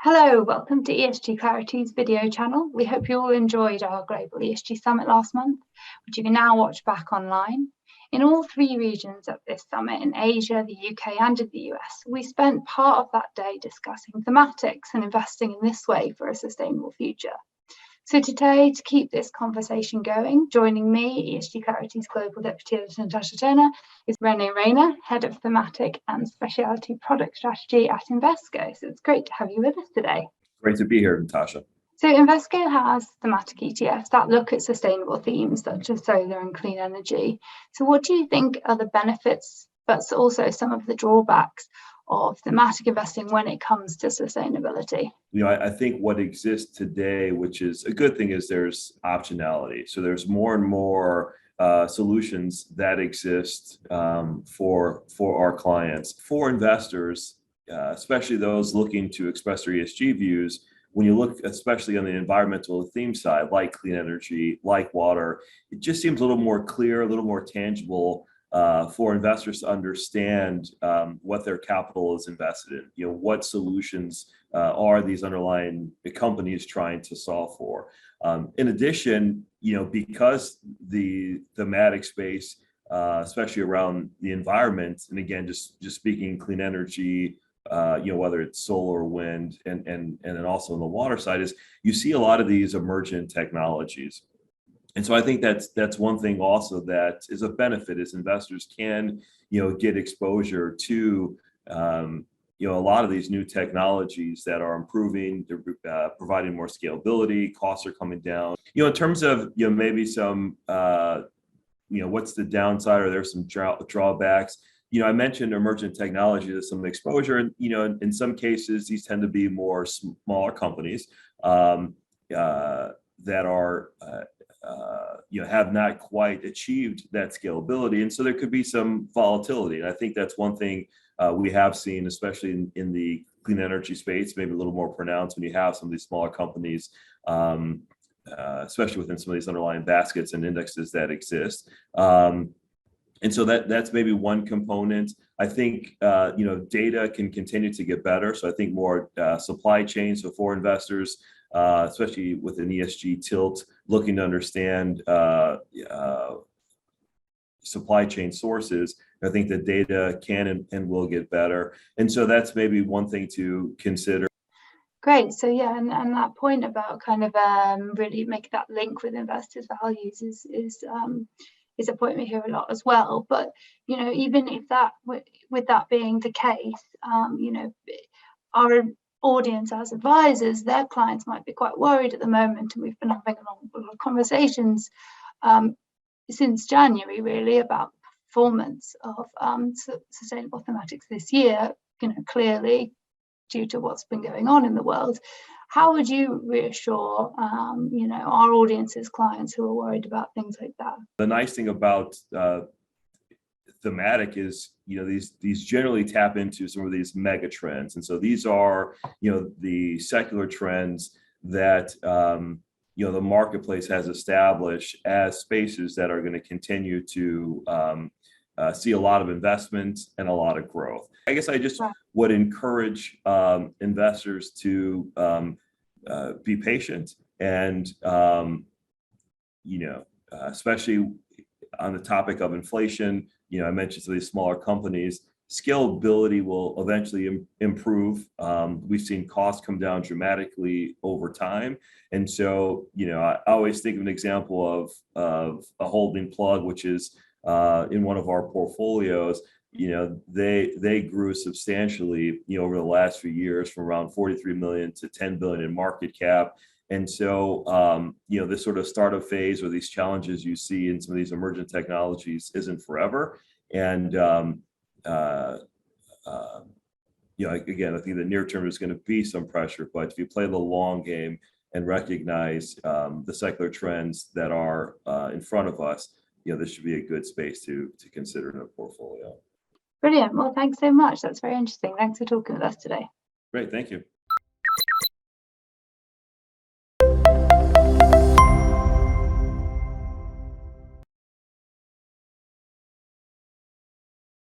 Hello, welcome to ESG Clarity's video channel. We hope you all enjoyed our Global ESG Summit last month, which you can now watch back online. In all three regions of this summit, in Asia, the UK and in the US, we spent part of that day discussing thematics and investing in this way for a sustainable future. So today, to keep this conversation going, joining me, ESG Clarity's Global Deputy Editor Natasha Turner, is Rene Reyna, Head of Thematic and Specialty Product Strategy at Invesco. So it's great to have you with us today. Great to be here, Natasha. So Invesco has thematic ETFs that look at sustainable themes such as solar and clean energy. So what do you think are the benefits, but also some of the drawbacks of thematic investing when it comes to sustainability? I think what exists today, which is a good thing, is there's optionality. So there's more and more solutions that exist for our clients, for investors, especially those looking to express their ESG views. When you look, especially on the environmental theme side, like clean energy, like water, it just seems a little more clear, a little more tangible for investors to understand what their capital is invested in. What solutions are these underlying companies trying to solve for? In addition, because the thematic space, especially around the environment, and again, just speaking clean energy, whether it's solar, wind, and then also on the water side, is you see a lot of these emergent technologies. And so I think that's one thing also that is a benefit, is investors can, get exposure to, a lot of these new technologies that are improving, they're providing more scalability, costs are coming down. In terms of, maybe some, what's the downside, or there's some drawbacks. I mentioned emergent technology, there's some exposure, and, in some cases, these tend to be more smaller companies that are, have not quite achieved that scalability. And so there could be some volatility. And I think that's one thing we have seen, especially in the clean energy space, maybe a little more pronounced when you have some of these smaller companies, especially within some of these underlying baskets and indexes that exist. And so that's maybe one component. I think, data can continue to get better. So I think more supply chains for investors, especially with an ESG tilt, looking to understand supply chain sources. I think the data can and will get better. And so that's maybe one thing to consider. Great. So yeah, and that point about kind of really make that link with investors' values is a point we hear a lot as well. But even if that, with that being the case, our audience as advisors, their clients might be quite worried at the moment, and we've been having a lot of conversations since January really about the performance of sustainable thematics this year, clearly due to what's been going on in the world. How would you reassure our audience's clients who are worried about things like that? The nice thing about thematic is, these generally tap into some of these mega trends. And so these are, the secular trends that, the marketplace has established as spaces that are going to continue to see a lot of investment and a lot of growth. I guess I just would encourage investors to be patient and, especially on the topic of inflation. I mentioned some of these smaller companies, scalability will eventually improve. We've seen costs come down dramatically over time. And so, I always think of an example of a holding plug, which is in one of our portfolios. They grew substantially, over the last few years, from around 43 million to 10 billion in market cap. And so, this sort of startup phase or these challenges you see in some of these emergent technologies isn't forever. And, again, I think the near term is going to be some pressure, but if you play the long game and recognize the secular trends that are in front of us, this should be a good space to consider in a portfolio. Brilliant. Well, thanks so much. That's very interesting. Thanks for talking with us today. Great. Thank you.